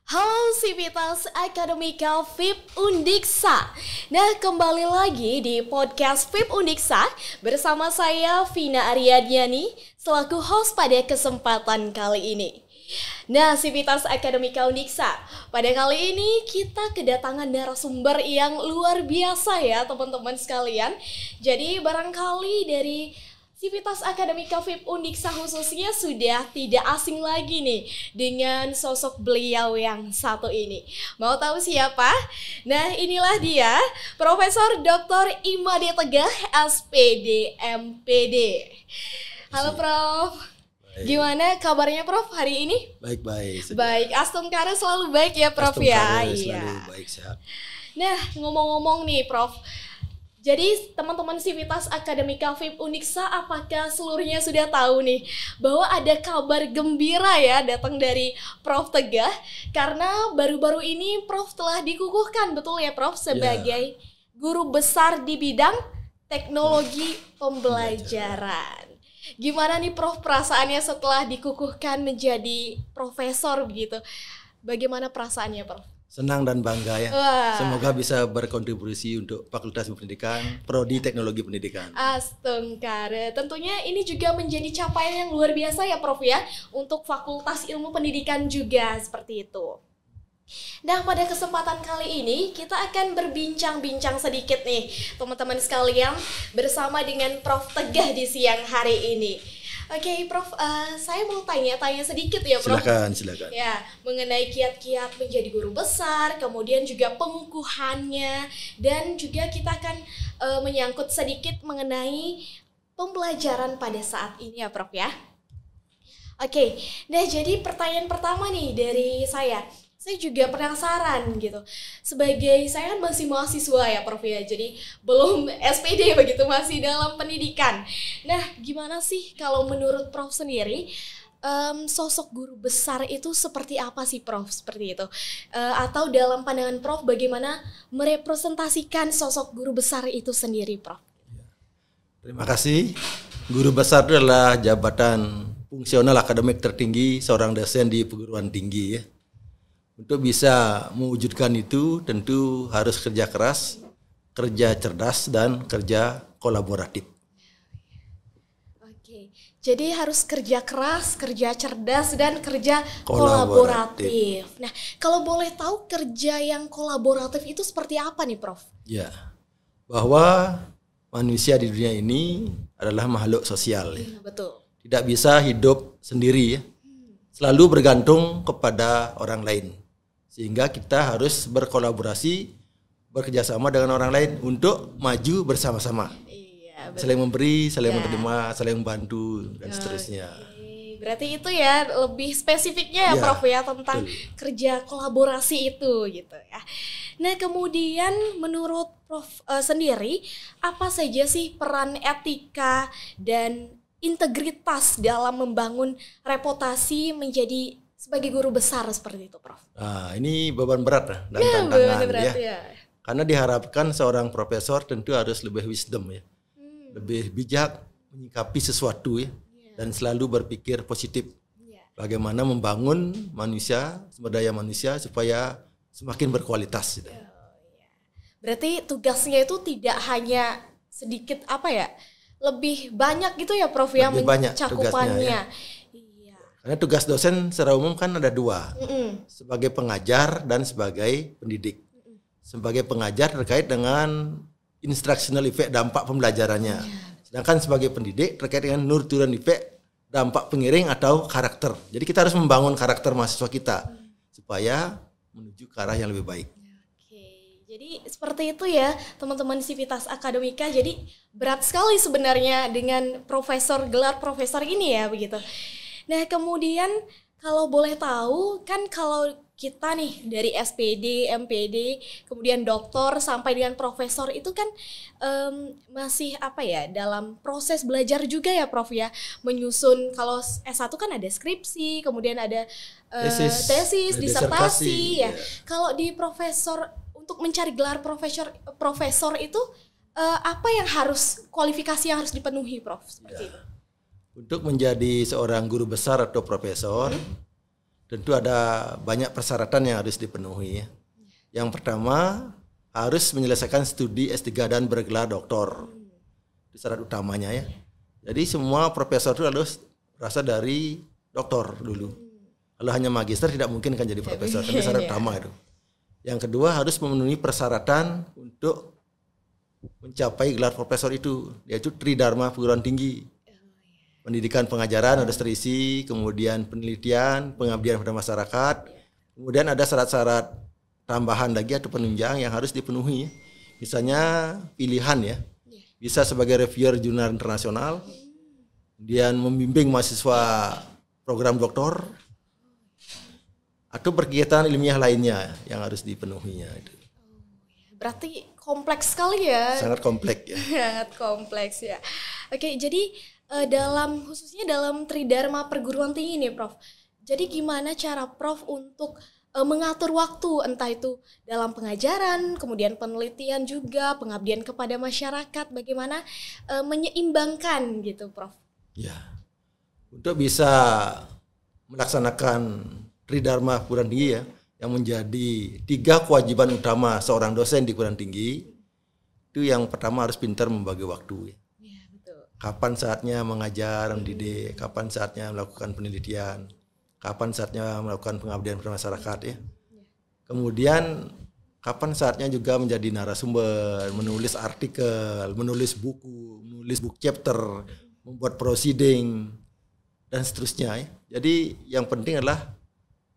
Halo Sivitas Akademika FIP Undiksa. Nah, kembali lagi di podcast FIP Undiksa bersama saya Vina Aryadiani selaku host pada kesempatan kali ini. Nah, Sivitas Akademika Undiksa, pada kali ini kita kedatangan narasumber yang luar biasa ya teman-teman sekalian. Jadi barangkali dari Sivitas Akademika FIP Undiksa khususnya sudah tidak asing lagi nih dengan sosok beliau yang satu ini. Mau tahu siapa? Nah, inilah dia, Profesor Dr. Imade Teguh, SPD, MPD. Halo Prof. Baik. Gimana kabarnya Prof hari ini? Baik-baik. Baik, Astumkara selalu baik ya Prof ya? Selalu baik, sehat. Nah, ngomong-ngomong nih Prof, jadi teman-teman Sivitas Akademika FIP Undiksa, apakah seluruhnya sudah tahu nih bahwa ada kabar gembira ya datang dari Prof Teguh, karena baru-baru ini Prof telah dikukuhkan, betul ya Prof, sebagai guru besar di bidang teknologi pembelajaran. Gimana nih Prof perasaannya setelah dikukuhkan menjadi profesor begitu? Bagaimana perasaannya Prof? Senang dan bangga ya. Wah. Semoga bisa berkontribusi untuk Fakultas Pendidikan, Prodi Teknologi Pendidikan. Astungkara, tentunya ini juga menjadi capaian yang luar biasa ya Prof ya, untuk Fakultas Ilmu Pendidikan juga seperti itu. Nah, pada kesempatan kali ini kita akan berbincang-bincang sedikit nih teman-teman sekalian bersama dengan Prof Teguh di siang hari ini. Oke, Prof, saya mau tanya sedikit ya, Prof. Silakan. Ya, mengenai kiat-kiat menjadi guru besar, kemudian juga pengukuhannya, dan juga kita akan menyangkut sedikit mengenai pembelajaran pada saat ini ya, Prof ya. Oke, nah jadi pertanyaan pertama nih dari saya juga penasaran gitu. Sebagai saya kan masih mahasiswa ya Prof ya, jadi belum SPD begitu, masih dalam pendidikan. Nah, gimana sih kalau menurut Prof sendiri, sosok guru besar itu seperti apa sih Prof, seperti itu? Atau dalam pandangan Prof bagaimana merepresentasikan sosok guru besar itu sendiri Prof? Terima kasih. Guru besar itu adalah jabatan fungsional akademik tertinggi seorang dosen di perguruan tinggi ya. Untuk bisa mewujudkan itu tentu harus kerja keras, kerja cerdas, dan kerja kolaboratif. Oke, jadi harus kerja keras, kerja cerdas, dan kerja kolaboratif. Nah, kalau boleh tahu kerja yang kolaboratif itu seperti apa nih Prof? Ya, bahwa manusia di dunia ini adalah makhluk sosial. Ya. Betul. Tidak bisa hidup sendiri ya. Selalu bergantung kepada orang lain. Sehingga kita harus berkolaborasi, bekerjasama dengan orang lain untuk maju bersama-sama. Iya, saling memberi, saling menerima, saling membantu, dan seterusnya. Berarti itu ya lebih spesifiknya ya Prof ya, tentang kerja kolaborasi itu gitu ya. Nah, kemudian menurut Prof sendiri, apa saja sih peran etika dan integritas dalam membangun reputasi menjadi sebagai guru besar seperti itu Prof? Nah, ini beban berat dan tantangan ya. Karena diharapkan seorang profesor tentu harus lebih wisdom ya. Lebih bijak menyikapi sesuatu ya. Dan selalu berpikir positif. Bagaimana membangun manusia, sumber daya manusia supaya semakin berkualitas gitu. Berarti tugasnya itu tidak hanya sedikit lebih banyak gitu ya Prof ya, mencakupannya. Karena tugas dosen secara umum kan ada dua, sebagai pengajar dan sebagai pendidik. Sebagai pengajar terkait dengan instructional effect, dampak pembelajarannya. Sedangkan sebagai pendidik terkait dengan nurturing effect, dampak pengiring atau karakter. Jadi kita harus membangun karakter mahasiswa kita supaya menuju ke arah yang lebih baik. Oke, jadi seperti itu ya teman-teman Sivitas Akademika. Jadi berat sekali sebenarnya dengan gelar profesor ini ya begitu. Nah, kemudian kalau boleh tahu kan kalau kita nih dari SPD, MPD, kemudian doktor sampai dengan profesor itu kan masih dalam proses belajar juga ya Prof ya, menyusun. Kalau S1 kan ada skripsi, kemudian ada tesis, disertasi ya. Kalau di profesor, untuk mencari gelar profesor itu apa yang kualifikasi yang harus dipenuhi Prof seperti itu? Untuk menjadi seorang guru besar atau profesor, tentu ada banyak persyaratan yang harus dipenuhi ya. Yang pertama harus menyelesaikan studi S3 dan bergelar doktor. Itu syarat utamanya ya. Jadi semua profesor itu harus berasal dari doktor dulu. Kalau hanya magister tidak mungkin kan jadi profesor. Itu syarat utama itu. Yang kedua harus memenuhi persyaratan untuk mencapai gelar profesor itu, yaitu Tridharma perguruan tinggi. Pendidikan pengajaran harus terisi, kemudian penelitian, pengabdian pada masyarakat, kemudian ada syarat-syarat tambahan lagi atau penunjang yang harus dipenuhi. Misalnya pilihan ya, bisa sebagai reviewer jurnal internasional, kemudian membimbing mahasiswa program doktor, atau berkegiatan ilmiah lainnya yang harus dipenuhinya. Berarti kompleks sekali ya. Sangat kompleks ya. Sangat kompleks ya. Oke, jadi khususnya dalam Tridharma perguruan tinggi nih Prof. Jadi gimana cara Prof untuk mengatur waktu, entah itu dalam pengajaran, kemudian penelitian juga, pengabdian kepada masyarakat, bagaimana menyeimbangkan gitu Prof? Ya, untuk bisa melaksanakan Tridharma perguruan tinggi ya, yang menjadi 3 kewajiban utama seorang dosen di perguruan tinggi, itu yang pertama harus pintar membagi waktu ya. Kapan saatnya mengajar, mendidik, kapan saatnya melakukan penelitian, kapan saatnya melakukan pengabdian pada masyarakat ya. Kemudian kapan saatnya juga menjadi narasumber, menulis artikel, menulis buku chapter, membuat proceeding dan seterusnya ya. Jadi yang penting adalah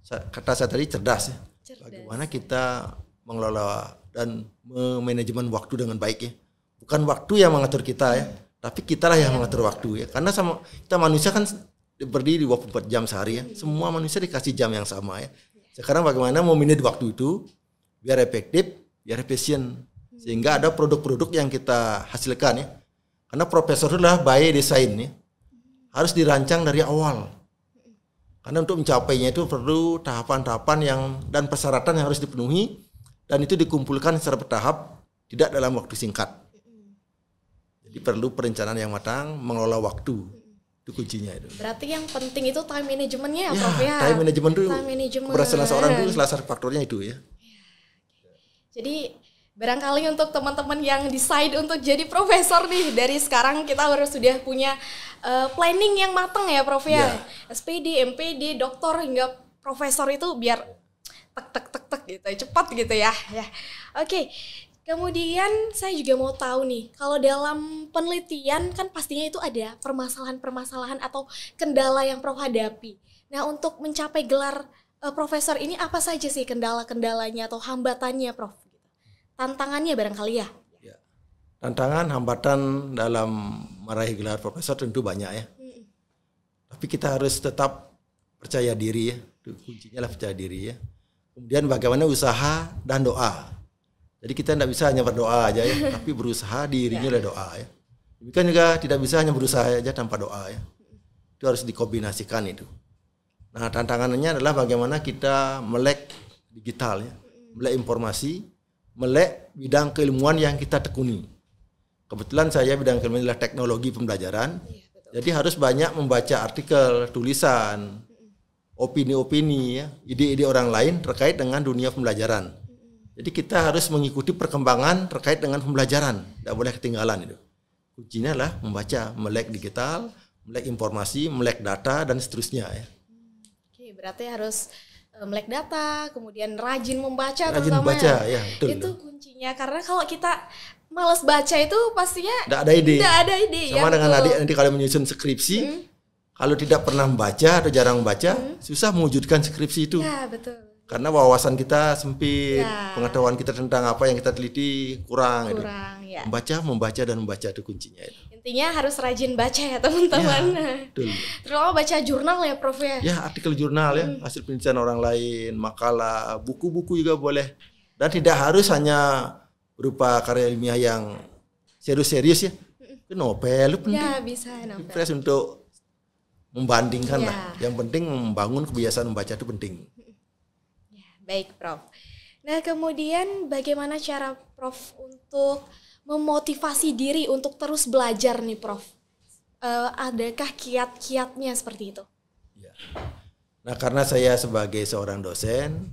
kata saya tadi cerdas ya. Bagaimana kita mengelola dan memanajemen waktu dengan baik ya. Bukan waktu yang mengatur kita ya. Tapi kita lah yang mengatur waktu ya. Karena sama kita manusia kan berdiri 24 jam sehari ya. Semua manusia dikasih jam yang sama ya. Sekarang bagaimana memanage waktu itu biar efektif, biar efisien. Sehingga ada produk-produk yang kita hasilkan ya. Karena profesor itu adalah by design ya. Harus dirancang dari awal. Karena untuk mencapainya itu perlu tahapan-tahapan dan persyaratan yang harus dipenuhi. Dan itu dikumpulkan secara bertahap, tidak dalam waktu singkat. Jadi perlu perencanaan yang matang, mengelola waktu. Itu kuncinya itu. Berarti yang penting itu time managementnya ya Prof ya? Time management itu keberhasilan seorang itu salah satu faktornya itu ya. Jadi barangkali untuk teman-teman yang decide untuk jadi profesor nih, dari sekarang kita harus sudah punya planning yang matang ya Prof ya. SPD, MPD, doktor hingga profesor itu biar tek gitu, cepat gitu ya. Oke. Kemudian saya juga mau tahu nih, kalau dalam penelitian kan pastinya itu ada permasalahan-permasalahan atau kendala yang Prof hadapi. Nah, untuk mencapai gelar profesor ini apa saja sih kendala-kendalanya atau hambatannya Prof? Tantangannya barangkali ya? Tantangan, hambatan dalam meraih gelar profesor tentu banyak ya. Tapi kita harus tetap percaya diri ya. Itu kuncinya lah percaya diri ya. Kemudian bagaimana usaha dan doa. Jadi kita tidak bisa hanya berdoa aja ya, tapi berusaha dirinya oleh doa ya. Demikian juga tidak bisa hanya berusaha aja tanpa doa ya. Itu harus dikombinasikan itu. Nah, tantangannya adalah bagaimana kita melek digital ya, melek informasi, melek bidang keilmuan yang kita tekuni. Kebetulan saya bidang keilmuan adalah teknologi pembelajaran. Jadi harus banyak membaca artikel, tulisan, opini-opini ya, ide-ide orang lain terkait dengan dunia pembelajaran. Jadi kita harus mengikuti perkembangan terkait dengan pembelajaran, tidak boleh ketinggalan itu. Kuncinya adalah membaca, melek digital, melek informasi, melek data dan seterusnya ya. Oke, berarti harus melek data, kemudian rajin membaca, rajin membaca ya, betul. Itu kuncinya, karena kalau kita malas baca itu pastinya tidak ada ide. Sama ya, dengan adik nanti kalau menyusun skripsi, kalau tidak pernah membaca atau jarang membaca, susah mewujudkan skripsi itu. Ya, betul. Karena wawasan kita sempit, pengetahuan kita tentang apa yang kita teliti kurang itu. Ya. Membaca itu kuncinya itu. Intinya harus rajin baca ya teman-teman. Betul. Terutama baca jurnal ya Prof ya. Ya, artikel jurnal ya, hasil penelitian orang lain, makalah, buku-buku juga boleh. Dan tidak harus hanya berupa karya ilmiah yang serius-serius ya. Novel itu penting. Ya, bisa novel. Fresh untuk membandingkan lah. Yang penting membangun kebiasaan membaca itu penting. Baik Prof. Nah, kemudian bagaimana cara Prof untuk memotivasi diri untuk terus belajar nih Prof? Adakah kiat-kiatnya seperti itu? Ya. Nah, karena saya sebagai seorang dosen,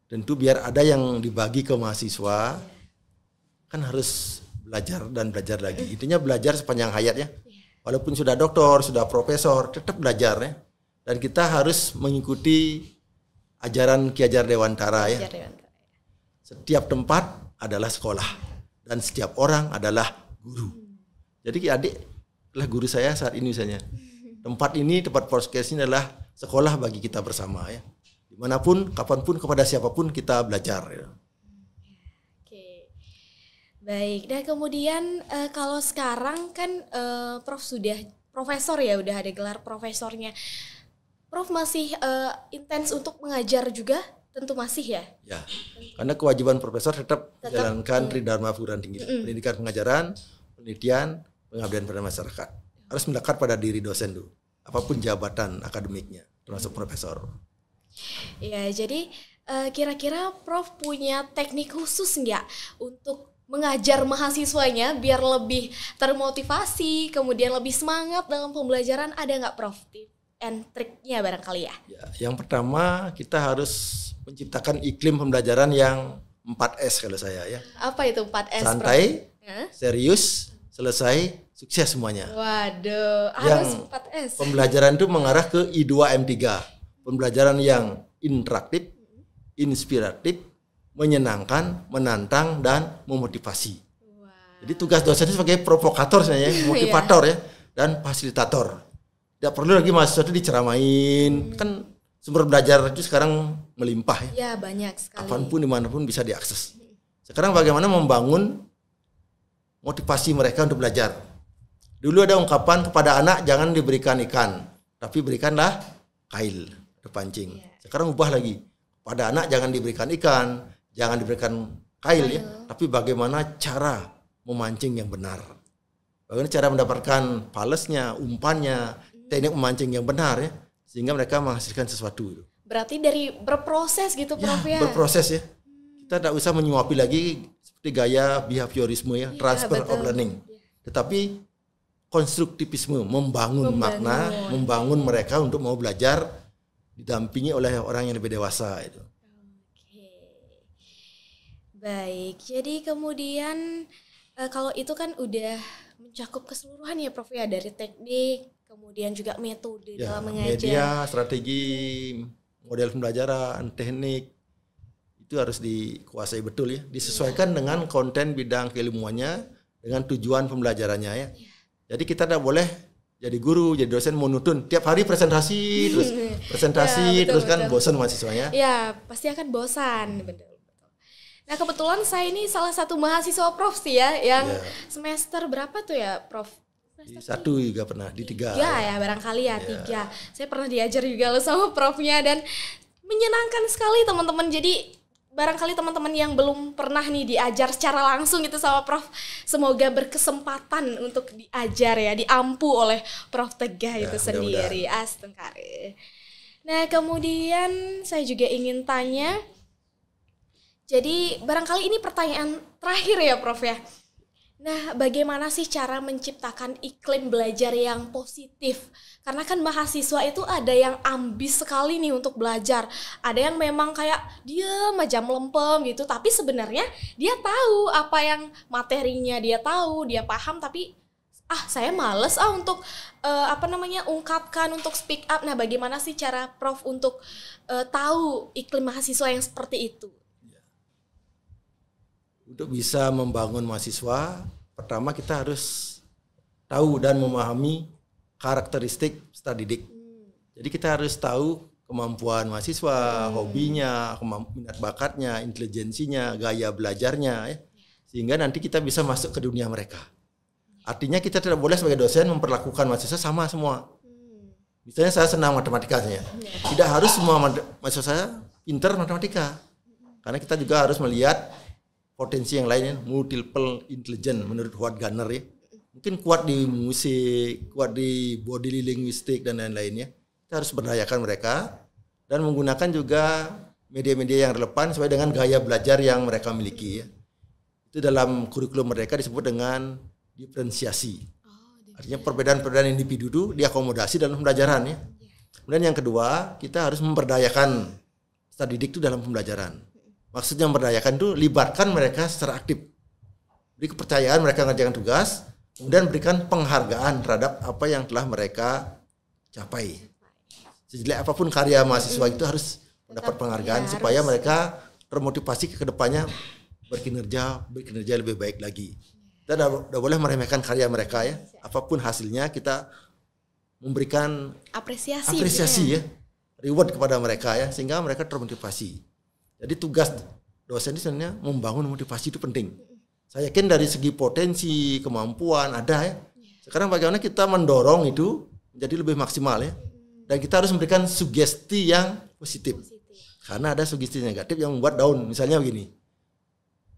tentu biar ada yang dibagi ke mahasiswa, kan harus belajar dan belajar lagi. Intinya belajar sepanjang hayat ya. Walaupun sudah doktor, sudah profesor, tetap belajar ya. Dan kita harus mengikuti ajaran Ki Hajar Dewantara ya. Setiap tempat adalah sekolah dan setiap orang adalah guru. Jadi Ki Adik adalah guru saya saat ini misalnya. Tempat ini, tempat podcast ini adalah sekolah bagi kita bersama ya. Dimanapun, kapanpun, kepada siapapun kita belajar ya. Baik, nah kemudian kalau sekarang kan Prof sudah profesor ya, udah ada gelar profesornya. Prof masih intens untuk mengajar juga? Tentu masih ya? Ya, karena kewajiban profesor tetap menjalankan Tridharma Perguruan Tinggi. Pendidikan pengajaran, penelitian, pengabdian pada masyarakat. Harus melekat pada diri dosen dulu, apapun jabatan akademiknya, termasuk profesor. Ya, jadi kira-kira Prof punya teknik khusus nggak untuk mengajar mahasiswanya biar lebih termotivasi, kemudian lebih semangat dalam pembelajaran? Ada nggak Prof tips and triknya barangkali ya? Yang pertama kita harus menciptakan iklim pembelajaran yang 4S kalau saya ya. Apa itu 4S? Santai, serius, selesai, sukses semuanya. Waduh, harus 4S. Pembelajaran itu mengarah ke I2M3. Pembelajaran yang interaktif, inspiratif, menyenangkan, menantang, dan memotivasi. Jadi tugas dosen itu sebagai provokator sebenarnya, motivator ya, dan fasilitator. Tidak perlu lagi mahasiswa itu diceramain, kan sumber belajar itu sekarang melimpah ya. Ya, banyak sekali. Kapanpun, dimanapun bisa diakses. Sekarang bagaimana membangun motivasi mereka untuk belajar. Dulu ada ungkapan kepada anak jangan diberikan ikan, tapi berikanlah kail atau pancing. Sekarang ubah lagi, pada anak jangan diberikan ikan, jangan diberikan kail ya, tapi bagaimana cara memancing yang benar. Bagaimana cara mendapatkan palesnya, umpannya, teknik memancing yang benar ya, sehingga mereka menghasilkan sesuatu. Berarti dari berproses gitu Prof ya? Berproses ya. Kita tidak usah menyuapi lagi seperti gaya behaviorisme ya, transfer of learning. Tetapi konstruktivisme, membangun makna, membangun mereka untuk mau belajar, didampingi oleh orang yang lebih dewasa itu. Baik, jadi kemudian kalau itu kan udah mencakup keseluruhan ya Prof ya, dari teknik, kemudian juga metode dalam mengajar. Media, strategi, model pembelajaran, teknik, itu harus dikuasai betul ya, disesuaikan dengan konten bidang keilmuannya, dengan tujuan pembelajarannya ya. Jadi kita tidak boleh jadi guru, jadi dosen monoton, tiap hari presentasi terus, terus kan bosan mahasiswanya. Ya, pasti akan bosan, betul. Nah kebetulan saya ini salah satu mahasiswa Prof sih ya, yang semester berapa tuh ya Prof? Semester 1 juga pernah, di 3. Ya barangkali ya 3. Saya pernah diajar juga loh sama Profnya dan menyenangkan sekali teman-teman. Jadi barangkali teman-teman yang belum pernah nih diajar secara langsung gitu sama Prof, semoga berkesempatan untuk diajar ya, diampu oleh Prof Tegah itu sendiri. Astengkare. Nah kemudian saya juga ingin tanya, jadi barangkali ini pertanyaan terakhir ya Prof ya. Nah bagaimana sih cara menciptakan iklim belajar yang positif? Karena kan mahasiswa itu ada yang ambis sekali nih untuk belajar. Ada yang memang kayak diam aja melempem gitu. Tapi sebenarnya dia tahu apa yang materinya, dia tahu, dia paham. Tapi saya males untuk ungkapkan, untuk speak up. Nah bagaimana sih cara Prof untuk tahu iklim mahasiswa yang seperti itu? Untuk bisa membangun mahasiswa, pertama kita harus tahu dan memahami karakteristik peserta didik. Jadi kita harus tahu kemampuan mahasiswa, hobinya, minat bakatnya, intelijensinya, gaya belajarnya, ya. Sehingga nanti kita bisa masuk ke dunia mereka. Artinya kita tidak boleh sebagai dosen memperlakukan mahasiswa sama semua. Misalnya saya senang matematika, tidak harus semua mahasiswa saya pintar matematika. Karena kita juga harus melihat potensi yang lainnya, multiple intelligence menurut Howard Gardner ya. Mungkin kuat di musik, kuat di body linguistik dan lain-lainnya. Kita harus berdayakan mereka dan menggunakan juga media-media yang relevan sesuai dengan gaya belajar yang mereka miliki ya. Itu dalam kurikulum mereka disebut dengan diferensiasi. Artinya perbedaan-perbedaan individu itu diakomodasi dalam pembelajaran ya. Kemudian yang kedua, kita harus memberdayakan peserta didik itu dalam pembelajaran. Maksudnya memberdayakan itu libatkan mereka secara aktif. Beri kepercayaan mereka mengerjakan tugas, kemudian berikan penghargaan terhadap apa yang telah mereka capai. Sejelek apapun karya mahasiswa itu harus mendapat penghargaan supaya mereka termotivasi ke depannya berkinerja lebih baik lagi. Kita tidak boleh meremehkan karya mereka ya. Apapun hasilnya kita memberikan apresiasi ya, reward kepada mereka ya, sehingga mereka termotivasi. Jadi tugas dosen itu sebenarnya membangun motivasi itu penting. Saya yakin dari segi potensi, kemampuan ada ya. Sekarang bagaimana kita mendorong itu menjadi lebih maksimal ya. Dan kita harus memberikan sugesti yang positif. Karena ada sugesti negatif yang membuat down. Misalnya begini.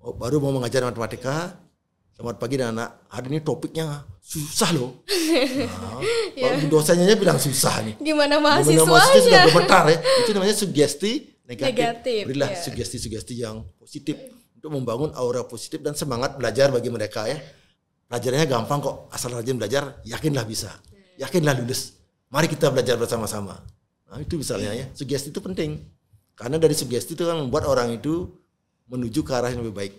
Oh, baru mau mengajar matematika, selamat pagi anak. Hari ini topiknya susah loh. Nah, dosennya bilang susah nih. Gimana mahasiswanya sudah gemetar ya. Itu namanya sugesti negatif. Berilah sugesti-sugesti yang positif untuk membangun aura positif dan semangat belajar bagi mereka ya. Pelajarannya gampang kok, asal rajin belajar, yakinlah bisa. Yakinlah lulus. Mari kita belajar bersama-sama. Nah, itu misalnya ya. Sugesti itu penting. Karena dari sugesti itu kan membuat orang itu menuju ke arah yang lebih baik.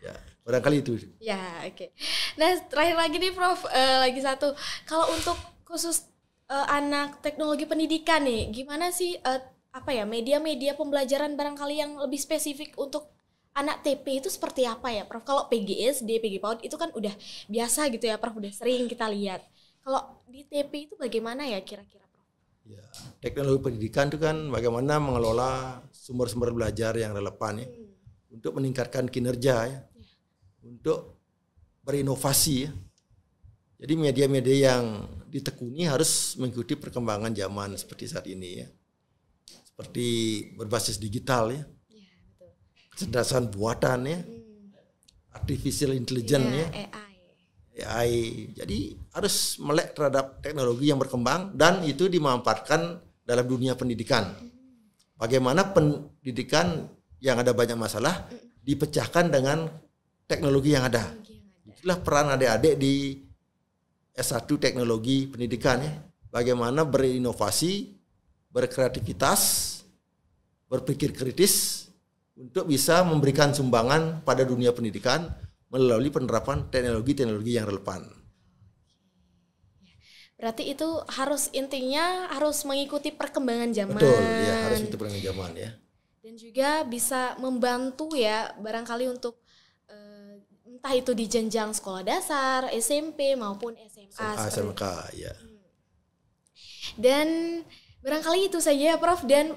Ya, barangkali itu. Ya, oke. Nah, terakhir lagi nih Prof, lagi satu. Kalau untuk khusus anak teknologi pendidikan nih, gimana sih media-media pembelajaran barangkali yang lebih spesifik untuk anak TP itu seperti apa ya, Prof? Kalau PGSD, PG PAUD itu kan udah biasa gitu ya, Prof, udah sering kita lihat. Kalau di TP itu bagaimana ya kira-kira, Prof? Ya, teknologi pendidikan itu kan bagaimana mengelola sumber-sumber belajar yang relevan ya, untuk meningkatkan kinerja ya, untuk berinovasi ya. Jadi media-media yang ditekuni harus mengikuti perkembangan zaman seperti saat ini ya. Seperti berbasis digital ya, kecerdasan buatan ya, artificial intelligence ya, AI. Jadi harus melek terhadap teknologi yang berkembang dan itu dimanfaatkan dalam dunia pendidikan. Bagaimana pendidikan yang ada banyak masalah dipecahkan dengan teknologi yang ada. Itulah peran adik-adik di S1 teknologi pendidikan ya. Bagaimana berinovasi, berkreativitas, berpikir kritis untuk bisa memberikan sumbangan pada dunia pendidikan melalui penerapan teknologi-teknologi yang relevan. Berarti itu intinya harus mengikuti perkembangan zaman. Betul, ya harus itu perkembangan zaman ya. Dan juga bisa membantu ya barangkali untuk entah itu di jenjang sekolah dasar, SMP maupun SMA. SMK ya. Dan barangkali itu saja Prof, dan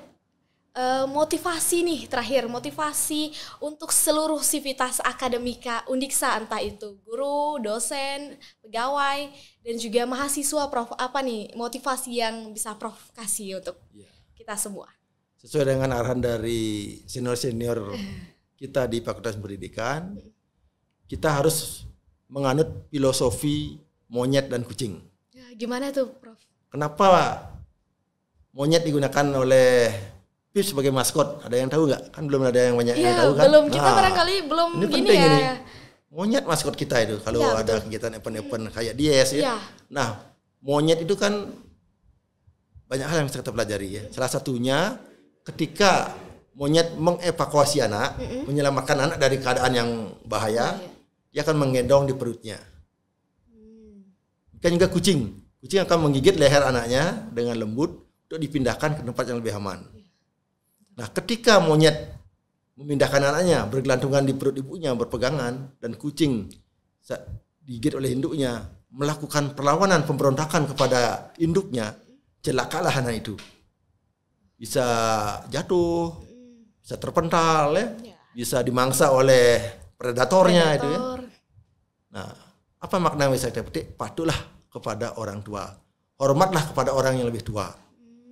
motivasi nih terakhir, motivasi untuk seluruh sivitas akademika Undiksa, entah itu guru, dosen, pegawai, dan juga mahasiswa, Prof. Apa nih motivasi yang bisa Prof kasih untuk kita semua? Sesuai dengan arahan dari senior-senior kita di Fakultas Pendidikan, kita harus menganut filosofi monyet dan kucing. Ya, gimana tuh, Prof? Kenapa monyet digunakan oleh Pip sebagai maskot? Ada yang tahu nggak? Kan belum ada yang banyak yang tahu kan? Belum, kita barangkali belum ini gini penting ya. Ini. Monyet maskot kita itu kalau ada kegiatan event-event kayak Dies ya. Nah, monyet itu kan banyak hal yang bisa kita pelajari ya. Salah satunya ketika monyet mengevakuasi anak, menyelamatkan anak dari keadaan yang bahaya, dia akan menggendong di perutnya. Kan juga kucing akan menggigit leher anaknya dengan lembut untuk dipindahkan ke tempat yang lebih aman. Nah, ketika monyet memindahkan anaknya bergelantungan di perut ibunya berpegangan dan kucing digigit oleh induknya melakukan perlawanan pemberontakan kepada induknya, celakalah anak itu. Bisa jatuh, bisa terpental ya, bisa dimangsa oleh predatornya itu ya. Nah, apa makna yang bisa kita petik? Patuhlah kepada orang tua. Hormatlah kepada orang yang lebih tua.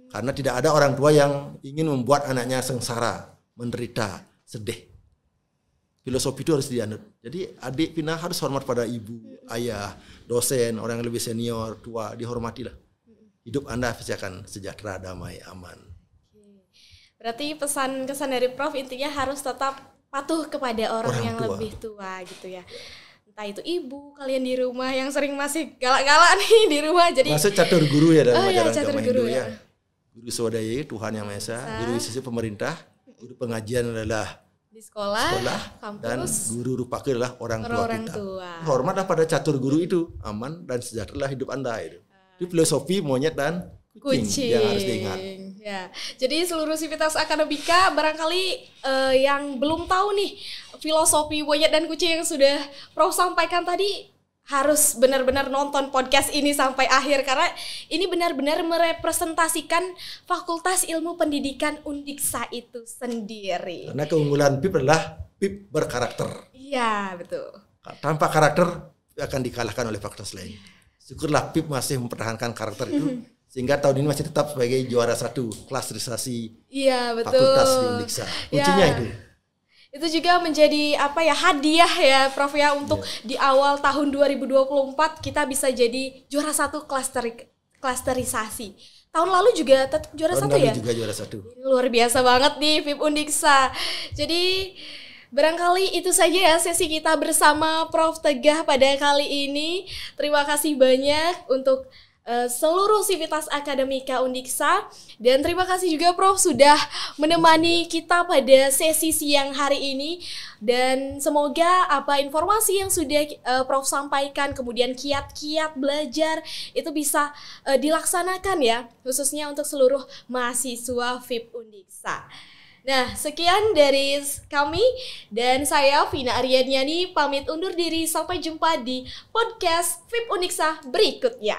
Karena tidak ada orang tua yang ingin membuat anaknya sengsara, menderita, sedih. Filosofi itu harus dianut. Jadi adik Vina harus hormat pada ibu, ayah, dosen, orang yang lebih senior, tua, dihormatilah. Hidup Anda pasti akan sejahtera, damai, aman. Berarti pesan kesan dari Prof intinya harus tetap patuh kepada orang yang lebih tua gitu ya. entah itu ibu kalian di rumah yang sering masih galak-galak nih di rumah, jadi masuk catur guru ya dalam ajaran catur agama guru Hindu ya. Guru swadaya Tuhan yang Maha Esa, guru sisi pemerintah, guru pengajian adalah Di sekolah dan kampus, guru rupake adalah orang tua orang kita. tua. Hormatlah pada catur guru itu, aman dan sejahteralah hidup Anda itu. Itu filosofi monyet dan kucing yang harus diingat. Ya, jadi seluruh sivitas akademika barangkali yang belum tahu nih filosofi monyet dan kucing yang sudah Prof sampaikan tadi, harus benar-benar nonton podcast ini sampai akhir karena ini benar-benar merepresentasikan Fakultas Ilmu Pendidikan Undiksa itu sendiri. Karena keunggulan PIP adalah PIP berkarakter. Iya, betul. Tanpa karakter akan dikalahkan oleh fakultas lain. Syukurlah PIP masih mempertahankan karakter itu sehingga tahun ini masih tetap sebagai juara 1 klasterisasi fakultas di Undiksa. Kuncinya itu. Itu juga menjadi hadiah ya Prof ya untuk di awal tahun 2024 kita bisa jadi juara 1 klasterisasi. Tahun lalu juga tetap juara 1 ya? Tahun lalu juga juara 1. Luar biasa banget nih FIP Undiksa. Jadi barangkali itu saja ya sesi kita bersama Prof Tegah pada kali ini. Terima kasih banyak untuk seluruh sivitas akademika Undiksa, dan terima kasih juga Prof sudah menemani kita pada sesi siang hari ini, dan semoga apa informasi yang sudah Prof sampaikan kemudian kiat-kiat belajar itu bisa dilaksanakan ya, khususnya untuk seluruh mahasiswa FIP Undiksa. Nah, sekian dari kami dan saya Vina Aryadiani pamit undur diri, sampai jumpa di podcast FIP Undiksa berikutnya.